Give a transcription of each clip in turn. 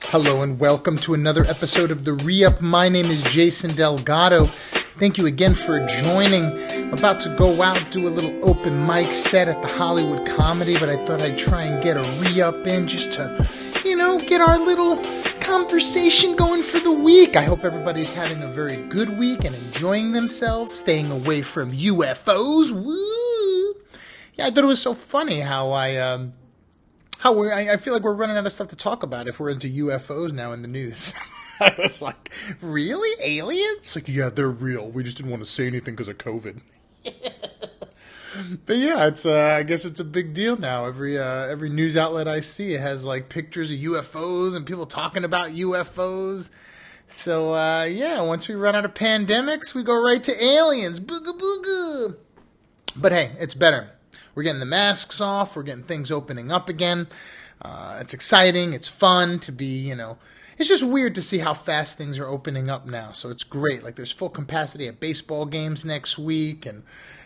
Hello and welcome to another episode of the ReUp. My name is Jason Delgado. Thank you again for joining. I'm about to go out, do a little open mic set at the Hollywood Comedy, but I thought I'd try and get a ReUp in just to, get our little conversation going for the week. I hope everybody's having a very good week and enjoying themselves, staying away from UFOs. Woo! Yeah, I thought it was so funny how I feel like we're running out of stuff to talk about if we're into UFOs now in the news. I was like, really? Aliens? Like, yeah, they're real. We just didn't want to say anything because of COVID. But yeah, it's I guess it's a big deal now. Every news outlet I see has like pictures of UFOs and people talking about UFOs. So once we run out of pandemics, we go right to aliens. Booga booga. But hey, it's better. We're getting the masks off. We're getting things opening up again. It's exciting. It's fun to be, It's just weird to see how fast things are opening up now. So it's great. Like there's full capacity at baseball games next week. And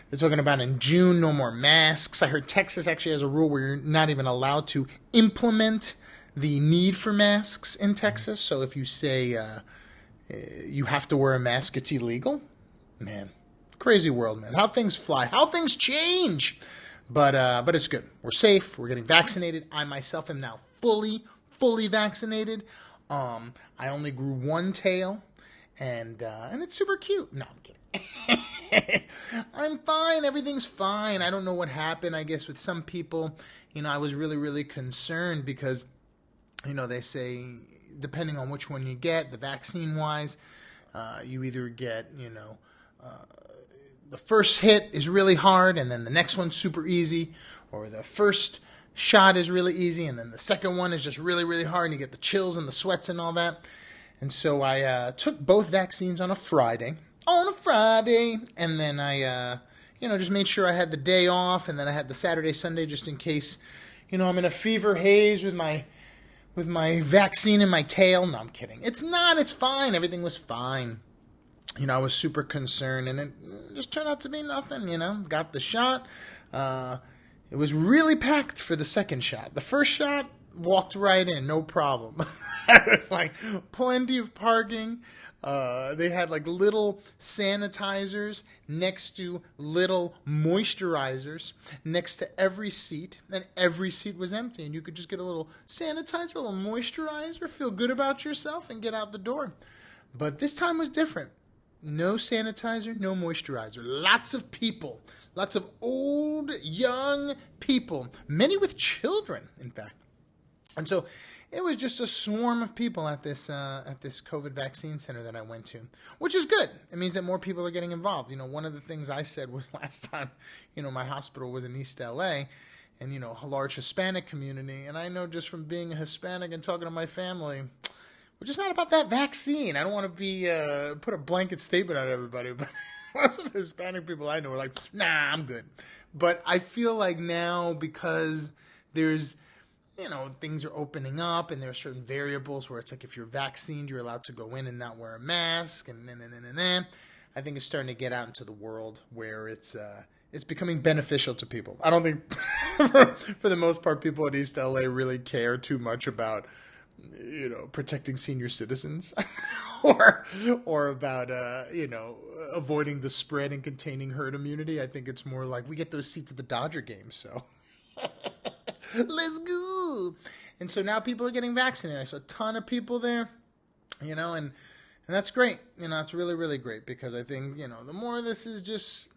they're talking about in June, no more masks. I heard Texas actually has a rule where you're not even allowed to implement the need for masks in Texas. So if you say you have to wear a mask, it's illegal. Man, crazy world, man. How things fly. How things change. But it's good. We're safe. We're getting vaccinated. I myself am now fully vaccinated. I only grew one tail, and it's super cute. No, I'm kidding. I'm fine. Everything's fine. I don't know what happened. I guess with some people, I was really concerned because, they say depending on which one you get, the vaccine-wise, you either get, the first hit is really hard, and then the next one's super easy, or the first shot is really easy, and then the second one is just really hard, and you get the chills and the sweats and all that. And so I took both vaccines on a Friday, and then I, just made sure I had the day off, and then I had the Saturday, Sunday, just in case, I'm in a fever haze with my vaccine in my tail. No, I'm kidding. It's not. It's fine. Everything was fine. I was super concerned, and it just turned out to be nothing, Got the shot. It was really packed for the second shot. The first shot, walked right in, no problem. It was like plenty of parking. They had like little sanitizers next to little moisturizers next to every seat, and every seat was empty, and you could just get a little sanitizer, a little moisturizer, feel good about yourself, and get out the door. But this time was different. No sanitizer, no moisturizer. Lots of people. Lots of old, young people. Many with children, in fact. And so it was just a swarm of people at this COVID vaccine center that I went to, which is good. It means that more people are getting involved. One of the things I said was last time, my hospital was in East LA, and, a large Hispanic community. And I know just from being a Hispanic and talking to my family, we're just not about that vaccine. I don't want to be put a blanket statement on everybody, but most of the Hispanic people I know are like, nah, I'm good. But I feel like now, because there's, things are opening up, and there are certain variables where it's like if you're vaccinated, you're allowed to go in and not wear a mask, and then. I think it's starting to get out into the world where it's becoming beneficial to people. I don't think, for the most part, people at East LA really care too much about protecting senior citizens or about, avoiding the spread and containing herd immunity. I think it's more like we get those seats at the Dodger games, so let's go. And so now people are getting vaccinated. I saw a ton of people there, and that's great. It's really great because I think, the more this is just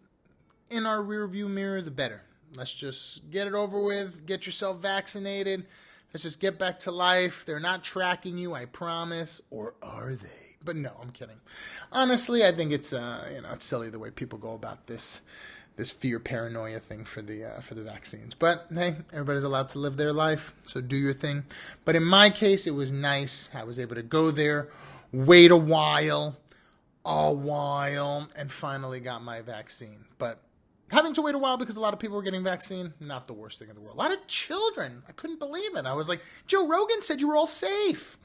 in our rear view mirror, the better. Let's just get it over with, get yourself vaccinated. Let's just get back to life. They're not tracking you, I promise. Or are they? But no, I'm kidding. Honestly, I think it's it's silly the way people go about this fear paranoia thing for the vaccines. But hey, everybody's allowed to live their life, so do your thing. But in my case, it was nice. I was able to go there, wait a while, and finally got my vaccine. But having to wait a while because a lot of people were getting vaccine, not the worst thing in the world. A lot of children. I couldn't believe it. I was like, Joe Rogan said you were all safe.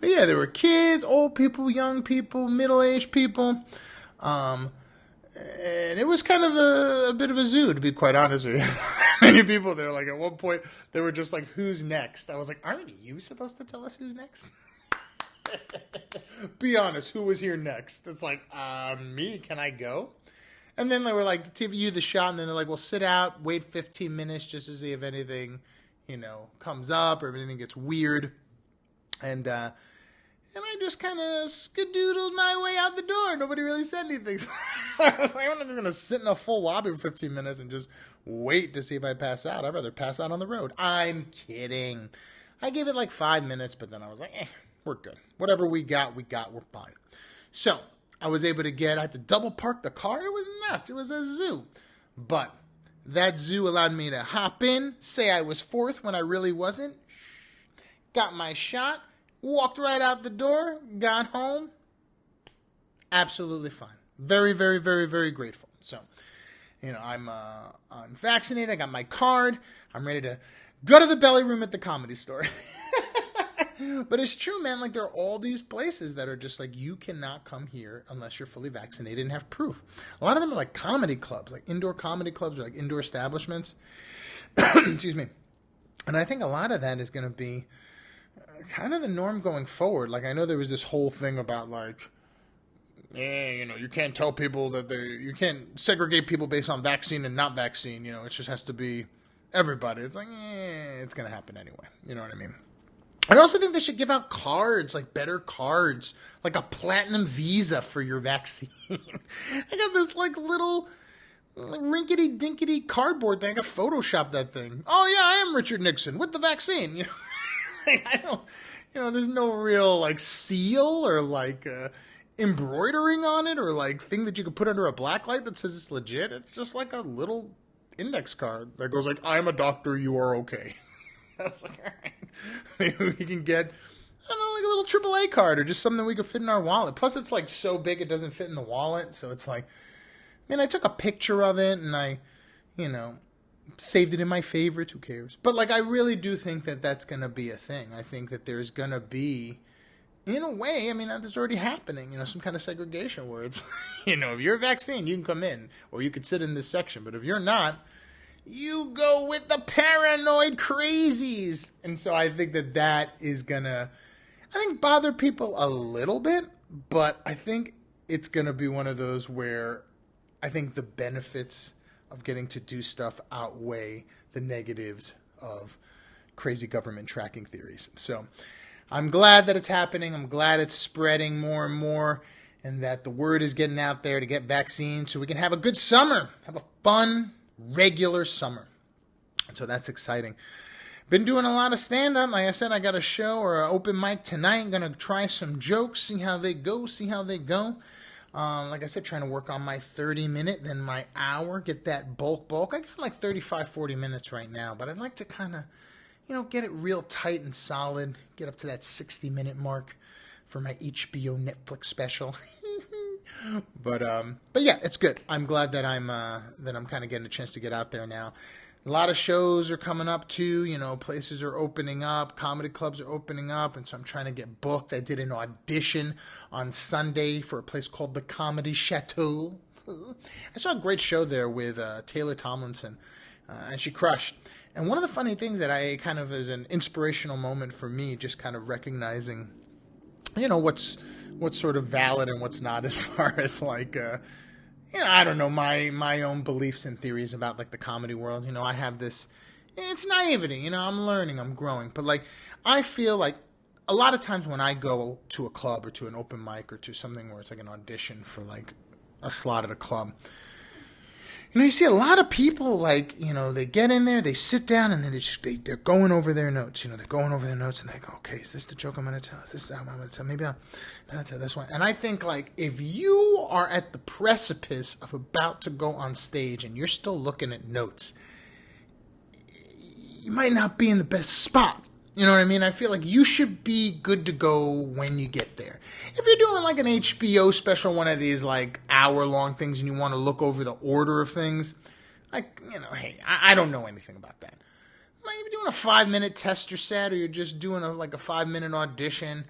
But yeah, there were kids, old people, young people, middle-aged people. And it was kind of a bit of a zoo, to be quite honest with you. Many people there, like at one point, they were just like, who's next? I was like, aren't you supposed to tell us who's next? Be honest, who was here next? It's like, me, can I go? And then they were like, give you the shot, and then they're like, well, sit out, wait 15 minutes just to see if anything, comes up or if anything gets weird. And I just kind of skadoodled my way out the door. Nobody really said anything. So I was like, I'm not going to sit in a full lobby for 15 minutes and just wait to see if I pass out. I'd rather pass out on the road. I'm kidding. I gave it like 5 minutes, but then I was like, we're good. Whatever we got, we're fine. So I was able to I had to double park the car. It was nuts. It was a zoo. But that zoo allowed me to hop in, say I was fourth when I really wasn't, got my shot, walked right out the door, got home. Absolutely fine. Very, very, very, very grateful. So, I'm vaccinated. I got my card. I'm ready to go to the belly room at the Comedy Store. But it's true, man. Like, there are all these places that are just like, you cannot come here unless you're fully vaccinated and have proof. A lot of them are like comedy clubs, like indoor comedy clubs or like indoor establishments. Excuse me. And I think a lot of that is going to be kind of the norm going forward. Like, I know there was this whole thing about like, you can't tell people that you can't segregate people based on vaccine and not vaccine. It just has to be everybody. It's like, it's going to happen anyway. You know what I mean? I also think they should give out cards, like better cards, like a platinum visa for your vaccine. I got this like little rinkety dinkety cardboard thing. I got photoshopped that thing. Oh yeah, I am Richard Nixon with the vaccine. I don't, there's no real like seal or like embroidering on it or like thing that you could put under a black light that says it's legit. It's just like a little index card that goes like, I'm a doctor, you are okay. I was like, all right, maybe we can get, I don't know, like a little AAA card or just something we could fit in our wallet. Plus it's like so big it doesn't fit in the wallet. So it's like, I took a picture of it and I, saved it in my favorites. Who cares? But like, I really do think that that's going to be a thing. I think that there's going to be, in a way, that's already happening, some kind of segregation where it's, if you're a vaccine, you can come in or you could sit in this section. But if you're not, you go with the paranoid crazies. And so I think that is going to, bother people a little bit. But I think it's going to be one of those where I think the benefits of getting to do stuff outweigh the negatives of crazy government tracking theories. So I'm glad that it's happening. I'm glad it's spreading more and more and that the word is getting out there to get vaccines so we can have a good summer, have a fun, regular summer. So that's exciting. Been doing a lot of stand-up. Like I said, I got a show or an open mic tonight. I'm going to try some jokes, see how they go. Like I said, trying to work on my 30-minute, then my hour, get that bulk. I got like 35, 40 minutes right now, but I'd like to kind of, get it real tight and solid, get up to that 60-minute mark for my HBO Netflix special. But yeah, it's good. I'm glad that I'm kind of getting a chance to get out there now. A lot of shows are coming up too. Places are opening up, comedy clubs are opening up, and so I'm trying to get booked. I did an audition on Sunday for a place called the Comedy Chateau. I saw a great show there with Taylor Tomlinson, and she crushed. And one of the funny things that I kind of is an inspirational moment for me, just kind of recognizing, what's sort of valid and what's not as far as like, I don't know, my own beliefs and theories about like the comedy world. I have this, it's naivety, I'm learning, I'm growing. But like, I feel like a lot of times when I go to a club or to an open mic or to something where it's like an audition for like a slot at a club, you see a lot of people like, they get in there, they sit down, and then they're going over their notes. They're going over their notes, and they go, okay, is this the joke I'm going to tell? Is this how I'm going to tell? Maybe I'll tell this one. And I think like if you are at the precipice of about to go on stage and you're still looking at notes, you might not be in the best spot. You know what I mean? I feel like you should be good to go when you get there. If you're doing like an HBO special, one of these like hour-long things, and you want to look over the order of things, like, hey, I don't know anything about that. Like if you're doing a 5-minute tester set or you're just doing a 5-minute audition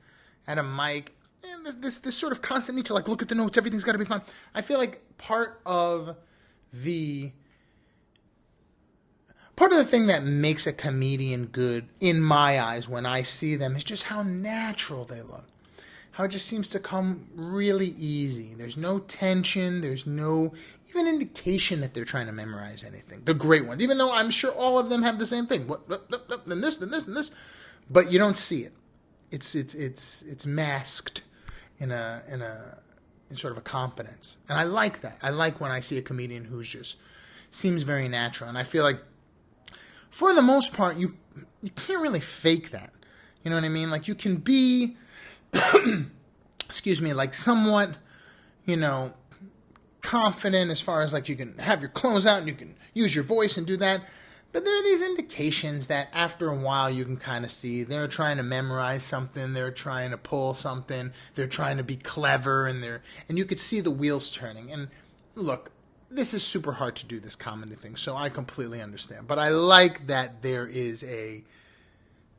at a mic, this sort of constant need to like look at the notes. Everything's got to be fine. I feel like part of the thing that makes a comedian good in my eyes when I see them is just how natural they look. How it just seems to come really easy. There's no tension. There's no even indication that they're trying to memorize anything. The great ones, even though I'm sure all of them have the same thing. Then this, then this, then this, but you don't see it. It's masked in sort of a confidence, and I like that. I like when I see a comedian who's just seems very natural, and I feel like for the most part you can't really fake that. You know what I mean? Like you can be. Excuse me, like somewhat, confident as far as like you can have your clothes out and you can use your voice and do that. But there are these indications that after a while you can kind of see they're trying to memorize something, they're trying to pull something, they're trying to be clever, and you could see the wheels turning. And look, this is super hard to do, this comedy thing, so I completely understand. But I like that there is a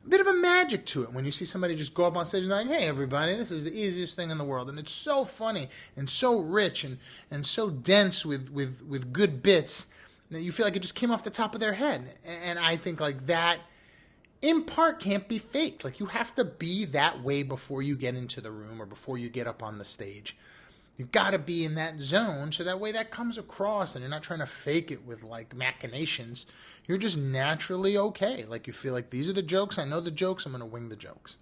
bit of a magic to it when you see somebody just go up on stage and like, hey, everybody, this is the easiest thing in the world. And it's so funny and so rich and so dense with good bits that you feel like it just came off the top of their head. And I think like that, in part, can't be faked. Like you have to be that way before you get into the room or before you get up on the stage. You got to be in that zone so that way that comes across and you're not trying to fake it with like machinations. You're just naturally okay. Like you feel like these are the jokes. I know the jokes. I'm going to wing the jokes.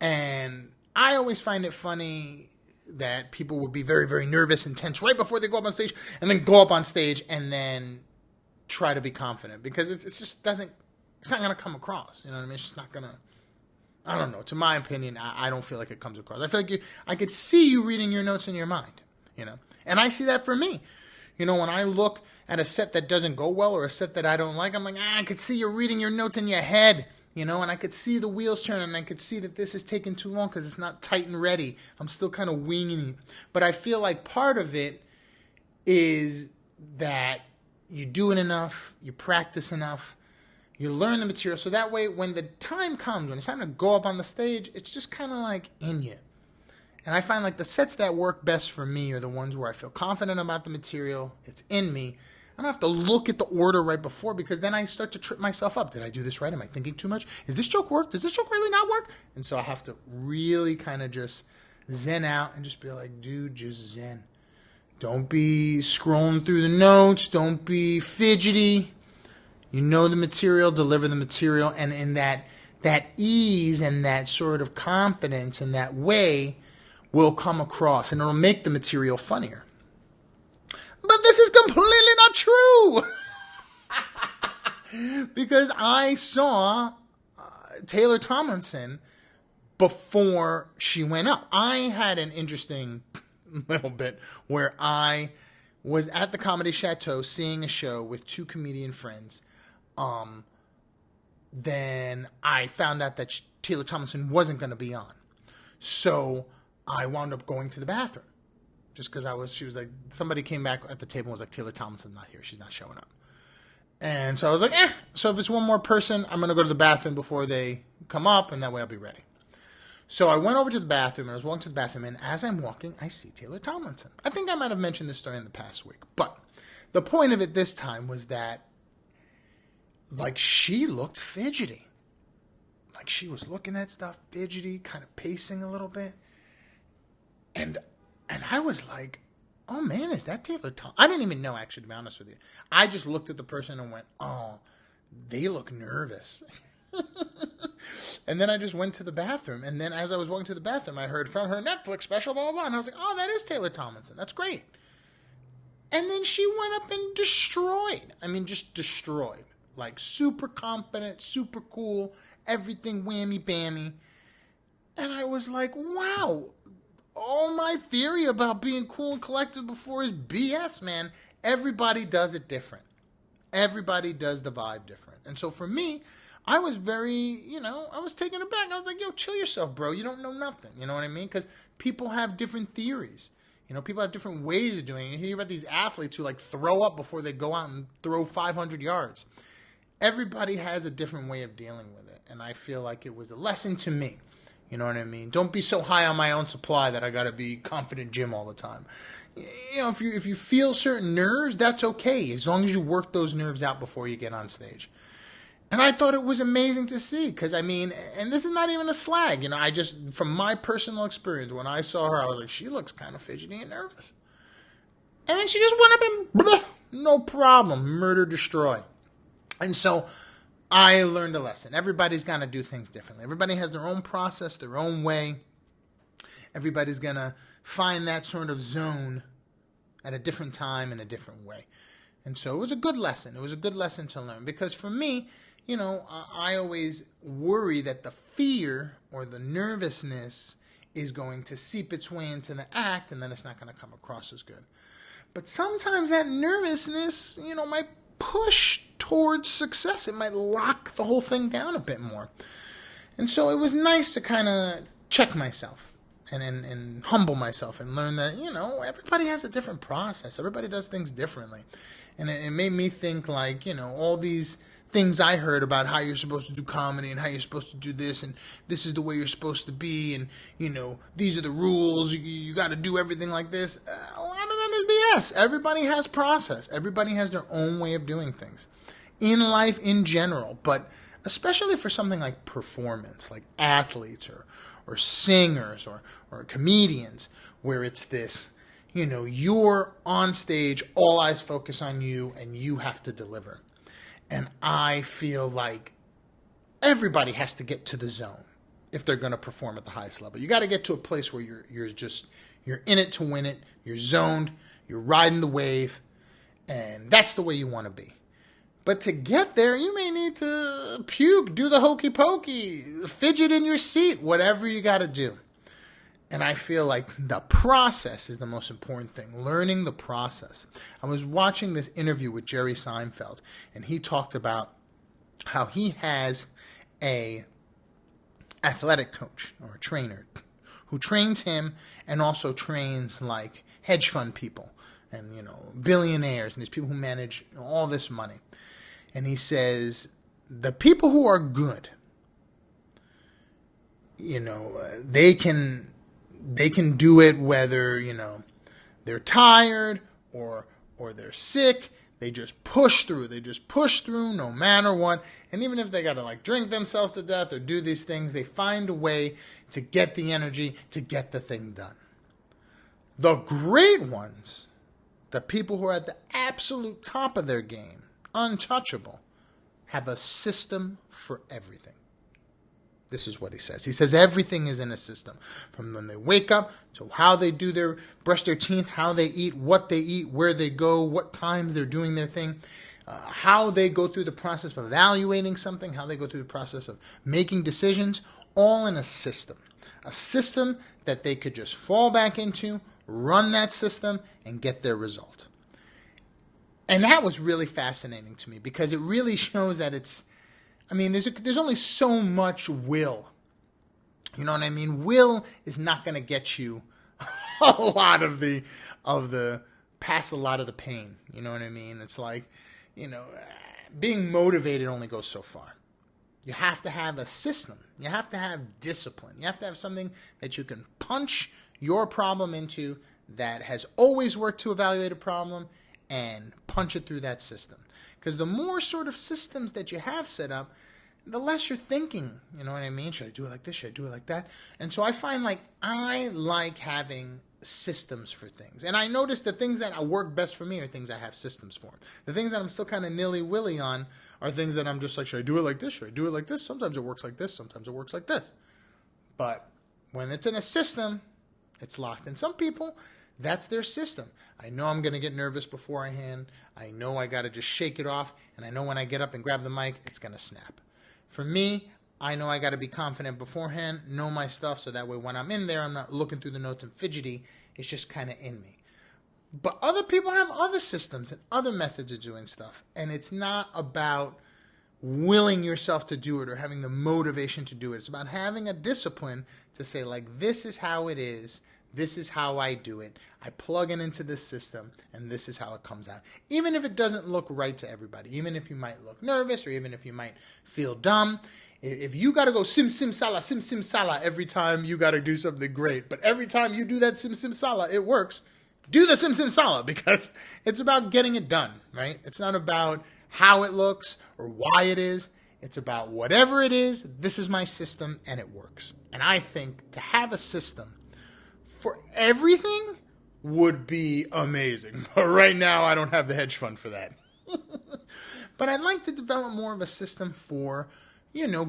And I always find it funny that people will be very, very nervous and tense right before they go up on stage and then go up on stage and then try to be confident because it's just doesn't, it's not going to come across. You know what I mean? It's just not going to, I don't know. To my opinion, I don't feel like it comes across. I feel like I could see you reading your notes in your mind, and I see that for me. When I look at a set that doesn't go well or a set that I don't like, I'm like, I could see you reading your notes in your head, and I could see the wheels turning, and I could see that this is taking too long because it's not tight and ready. I'm still kind of winging it. But I feel like part of it is that you do it enough, you practice enough, you learn the material, so that way when the time comes, when it's time to go up on the stage, it's just kind of like in you. And I find like the sets that work best for me are the ones where I feel confident about the material, it's in me. I don't have to look at the order right before because then I start to trip myself up. Did I do this right? Am I thinking too much? Is this joke work? Does this joke really not work? And so I have to really kind of just zen out and just be like, dude, just zen. Don't be scrolling through the notes. Don't be fidgety. You know the material, deliver the material, and in that ease and that sort of confidence and that way will come across, and it'll make the material funnier. But this is completely not true! Because I saw Taylor Tomlinson before she went up. I had an interesting little bit where I was at the Comedy Chateau seeing a show with two comedian friends. Then I found out that Taylor Tomlinson wasn't going to be on. So I wound up going to the bathroom. Just because she was like, somebody came back at the table and was like, Taylor Tomlinson's not here. She's not showing up. And so I was like, so if it's one more person, I'm going to go to the bathroom before they come up, and that way I'll be ready. So I went over to the bathroom, and I was walking to the bathroom, and as I'm walking, I see Taylor Tomlinson. I think I might have mentioned this story in the past week. But the point of it this time was that like she looked fidgety. Like she was looking at stuff fidgety, kind of pacing a little bit. And I was like, oh man, is that Taylor Tomlinson? I didn't even know, actually, to be honest with you. I just looked at the person and went, oh, they look nervous. And then I just went to the bathroom. And then as I was walking to the bathroom, I heard from her Netflix special, blah, blah, blah. And I was like, oh, that is Taylor Tomlinson. That's great. And then she went up and destroyed. I mean, just destroyed. Like super confident, super cool, everything whammy bammy. And I was like, wow, all my theory about being cool and collected before is BS, man. Everybody does it different. Everybody does the vibe different. And so for me, I was very, I was taken aback. I was like, yo, chill yourself, bro. You don't know nothing. You know what I mean? Because people have different theories. People have different ways of doing it. You hear about these athletes who like throw up before they go out and throw 500 yards. Everybody has a different way of dealing with it. And I feel like it was a lesson to me You know what I mean? Don't be so high on my own supply that I got to be confident Jim all the time. You know, if you feel certain nerves, that's okay, as long as you work those nerves out before you get on stage. And I thought it was amazing to see, because I mean, and this is not even a slag, you know, I just, from my personal experience, when I saw her, I was like, she looks kind of fidgety and nervous. And then she just went up and, blah, no problem, murder, destroy. And so I learned a lesson. Everybody's going to do things differently. Everybody has their own process, their own way. Everybody's going to find that sort of zone at a different time in a different way. And so it was a good lesson. It was a good lesson to learn, because for me, you know, I always worry that the fear or the nervousness is going to seep its way into the act, and then it's not going to come across as good. But sometimes that nervousness, you know, might push towards success. It might lock the whole thing down a bit more. And so it was nice to kind of check myself and humble myself and learn that, you know, everybody has a different process. Everybody does things differently. And it made me think, like, you know, all these things I heard about how you're supposed to do comedy and how you're supposed to do this and this is the way you're supposed to be and, you know, these are the rules. You got to do everything like this. A lot of that is BS. Everybody has process. Everybody has their own way of doing things in life in general, but especially for something like performance, like athletes or singers or comedians, where it's this, you know, you're on stage, all eyes focus on you, and you have to deliver. And I feel like everybody has to get to the zone if they're going to perform at the highest level. You got to get to a place where you're in it to win it. You're zoned. You're riding the wave, and that's the way you want to be. But to get there, you may need to puke, do the hokey pokey, fidget in your seat, whatever you got to do. And I feel like the process is the most important thing, learning the process. I was watching this interview with Jerry Seinfeld, and he talked about how he has a athletic coach or a trainer who trains him and also trains like hedge fund people and, you know, billionaires and these people who manage all this money. And he says, the people who are good, you know, they can do it whether, you know, they're tired or they're sick. They just push through. They just push through no matter what. And even if they got to like drink themselves to death or do these things, they find a way to get the energy to get the thing done. The great ones, the people who are at the absolute top of their game, untouchable, have a system for everything. This is what he says. He says everything is in a system. From when they wake up to how they brush their teeth, how they eat, where they go, what times they're doing their thing, how they go through the process of evaluating something, how they go through the process of making decisions, all in a system. A system that they could just fall back into, run that system, and get their result. And that was really fascinating to me because it really shows that there's only so much will. You know what I mean? Will is not going to get you past a lot of the pain. You know what I mean? It's like, you know, being motivated only goes so far. You have to have a system. You have to have discipline. You have to have something that you can punch your problem into that has always worked to evaluate a problem and punch it through that system. Because the more sort of systems that you have set up, the less you're thinking, you know what I mean? Should I do it like this? Should I do it like that? And so I find like I like having systems for things. And I notice the things that work best for me are things I have systems for. The things that I'm still kind of nilly-willy on are things that I'm just like, should I do it like this? Should I do it like this? Sometimes it works like this. Sometimes it works like this. But when it's in a system, it's locked. And some people, that's their system. I know I'm going to get nervous beforehand. I know I got to just shake it off. And I know when I get up and grab the mic, it's going to snap. For me, I know I got to be confident beforehand, know my stuff, so that way when I'm in there, I'm not looking through the notes and fidgety. It's just kind of in me. But other people have other systems and other methods of doing stuff. And it's not about willing yourself to do it or having the motivation to do it. It's about having a discipline to say, like, this is how it is. This is how I do it. I plug it into this system, and this is how it comes out. Even if it doesn't look right to everybody, even if you might look nervous or even if you might feel dumb, If you got to go sim sala every time you got to do something great, but every time you do that sim sala, it works, do the sim sala, because it's about getting it done, right? It's not about how it looks or why it is. It's about whatever it is, this is my system and it works. And I think to have a system for everything would be amazing. But right now, I don't have the hedge fund for that. But I'd like to develop more of a system for,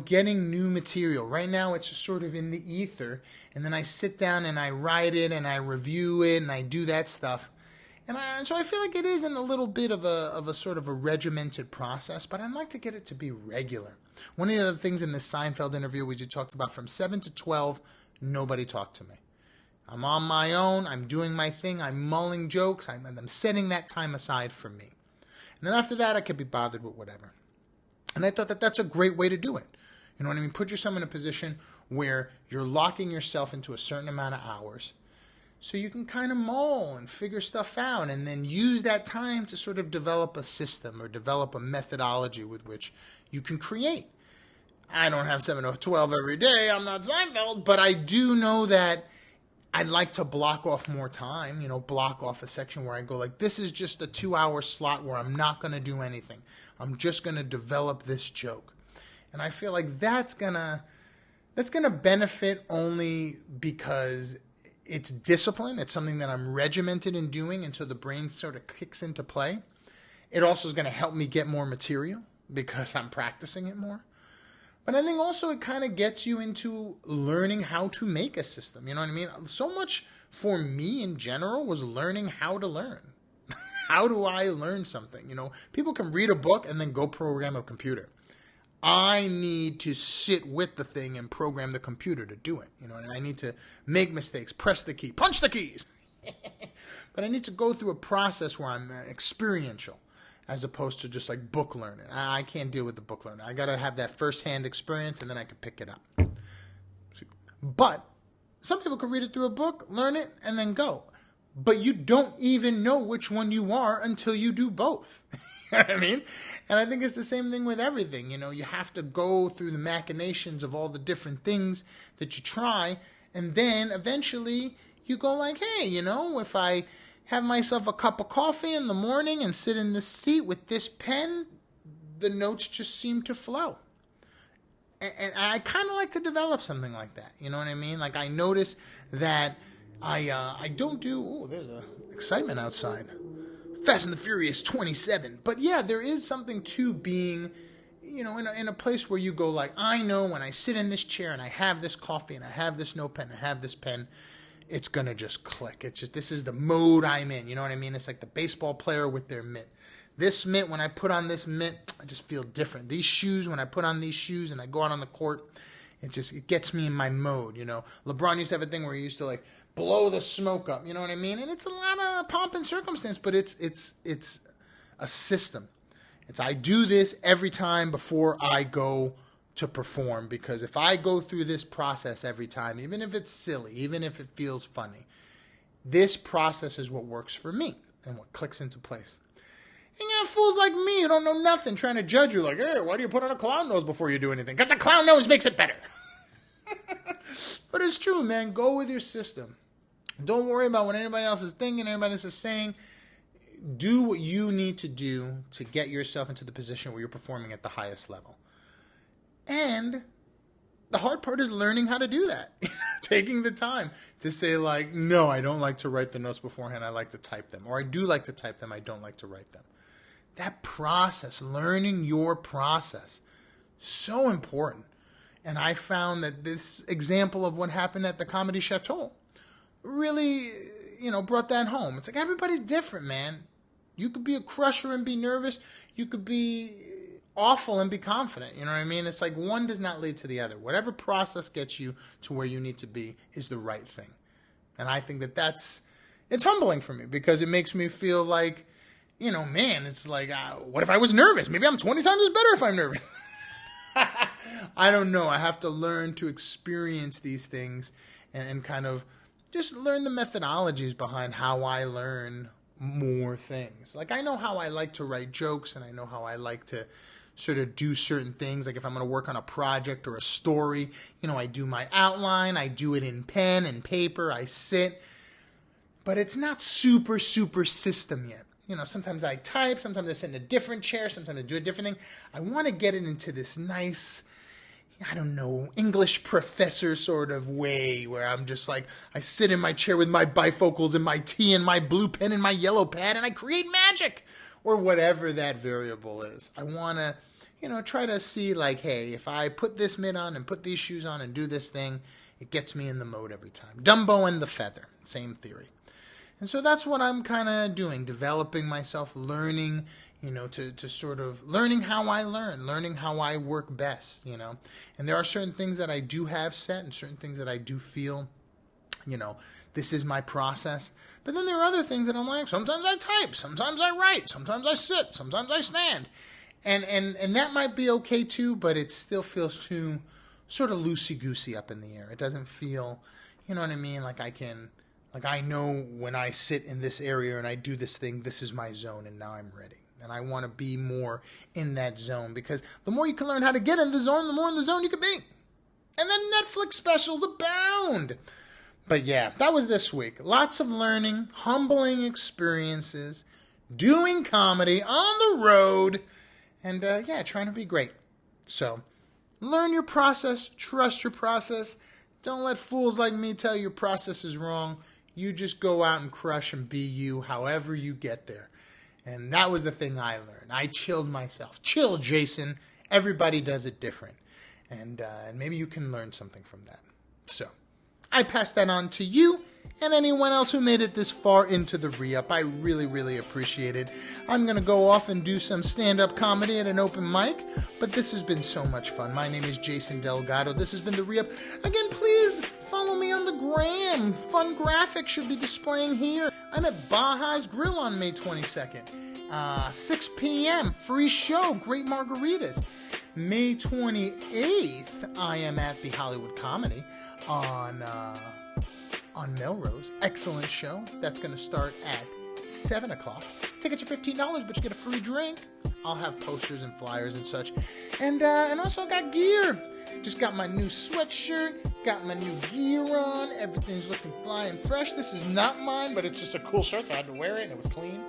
getting new material. Right now, it's just sort of in the ether. And then I sit down and I write it and I review it and I do that stuff. And so I feel like it is in a little bit of a sort of a regimented process, but I'd like to get it to be regular. One of the other things in this Seinfeld interview we just talked about, from 7 to 12, nobody talked to me. I'm on my own, I'm doing my thing, I'm mulling jokes, I'm setting that time aside for me. And then after that, I could be bothered with whatever. And I thought that that's a great way to do it. You know what I mean? Put yourself in a position where you're locking yourself into a certain amount of hours, so you can kind of mull and figure stuff out, and then use that time to sort of develop a system or develop a methodology with which you can create. I don't have 7 to 12 every day. I'm not Seinfeld, but I do know that I'd like to block off more time, block off a section where I go like, this is just a 2-hour slot where I'm not going to do anything. I'm just going to develop this joke. And I feel like that's going to benefit only because it's discipline. It's something that I'm regimented in doing until the brain sort of kicks into play. It also is going to help me get more material because I'm practicing it more. But I think also it kind of gets you into learning how to make a system. You know what I mean? So much for me in general was learning how to learn. How do I learn something? People can read a book and then go program a computer. I need to sit with the thing and program the computer to do it. And I need to make mistakes, press the key, punch the keys. But I need to go through a process where I'm experiential, as opposed to just like book learning. I can't deal with the book learning. I got to have that firsthand experience and then I can pick it up. But some people can read it through a book, learn it, and then go. But you don't even know which one you are until you do both. You know what I mean? And I think it's the same thing with everything. You have to go through the machinations of all the different things that you try. And then eventually you go like, hey, if I have myself a cup of coffee in the morning and sit in this seat with this pen, the notes just seem to flow. And I kind of like to develop something like that. You know what I mean? Like I notice that I don't do, there's excitement outside. Fast and the Furious 27. But yeah, there is something to being, in a place where you go like, I know when I sit in this chair and I have this coffee and I have this notepad and I have this pen, it's going to just click. It's just, this is the mode I'm in. You know what I mean? It's like the baseball player with their mitt. This mitt, when I put on this mitt, I just feel different. These shoes, when I put on these shoes and I go out on the court, it gets me in my mode, LeBron used to have a thing where he used to like blow the smoke up, you know what I mean? And it's a lot of pomp and circumstance, but it's a system. I do this every time before I go to perform, because if I go through this process every time, even if it's silly, even if it feels funny, this process is what works for me and what clicks into place. And you have fools like me who don't know nothing trying to judge you like, hey, why do you put on a clown nose before you do anything? Because the clown nose makes it better. But it's true, man. Go with your system. Don't worry about what anybody else is thinking, anybody else is saying. Do what you need to do to get yourself into the position where you're performing at the highest level. And the hard part is learning how to do that. Taking the time to say like, no, I don't like to write the notes beforehand. I like to type them. Or I do like to type them. I don't like to write them. That process, learning your process, so important. And I found that this example of what happened at the Comedy Chateau really, brought that home. It's like everybody's different, man. You could be a crusher and be nervous. You could be awful and be confident. You know what I mean? It's like one does not lead to the other. Whatever process gets you to where you need to be is the right thing. And I think it's humbling for me because it makes me feel like, man, it's like, what if I was nervous? Maybe I'm 20 times as better if I'm nervous. I don't know. I have to learn to experience these things and kind of just learn the methodologies behind how I learn more things. Like I know how I like to write jokes and I know how I like to sort of do certain things. Like if I'm going to work on a project or a story, I do my outline, I do it in pen and paper, I sit. But it's not super, super system yet. Sometimes I type, sometimes I sit in a different chair, sometimes I do a different thing. I want to get it into this nice, English professor sort of way where I'm just like, I sit in my chair with my bifocals and my tea and my blue pen and my yellow pad and I create magic or whatever that variable is. I want to, try to see like, hey, if I put this mitt on and put these shoes on and do this thing, it gets me in the mode every time. Dumbo and the feather, same theory. And so that's what I'm kind of doing, developing myself, learning, to sort of learning how I learning how I work best, And there are certain things that I do have set and certain things that I do feel, this is my process. But then there are other things that I'm like, sometimes I type, sometimes I write, sometimes I sit, sometimes I stand. And that might be okay too, but it still feels too sort of loosey-goosey up in the air. It doesn't feel, like I know when I sit in this area and I do this thing, this is my zone and now I'm ready. And I want to be more in that zone because the more you can learn how to get in the zone, the more in the zone you can be. And then Netflix specials abound. But yeah, that was this week. Lots of learning, humbling experiences, doing comedy on the road, and trying to be great. So learn your process, trust your process. Don't let fools like me tell you your process is wrong. You just go out and crush and be you however you get there. And that was the thing I learned. I chilled myself. Chill, Jason. Everybody does it different. And maybe you can learn something from that. So I pass that on to you and anyone else who made it this far into the ReUp. I really, really appreciate it. I'm going to go off and do some stand-up comedy at an open mic, but this has been so much fun. My name is Jason Delgado. This has been the ReUp. Again, please follow me on the gram. Fun graphics should be displaying here. I'm at Baja's Grill on May 22nd. 6 p.m. Free show. Great margaritas. May 28th, I am at the Hollywood Comedy on Melrose. Excellent show. That's going to start at 7 o'clock. Tickets are $15, but you get a free drink. I'll have posters and flyers and such. And also I got gear. Just got my new sweatshirt. Got my new gear on. Everything's looking fly and fresh. This is not mine, but it's just a cool shirt, so I had to wear it, and it was clean.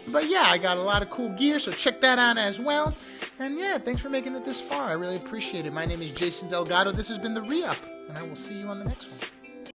But yeah, I got a lot of cool gear, so check that out as well. And yeah, thanks for making it this far. I really appreciate it. My name is Jason Delgado. This has been the ReUp, and I will see you on the next one.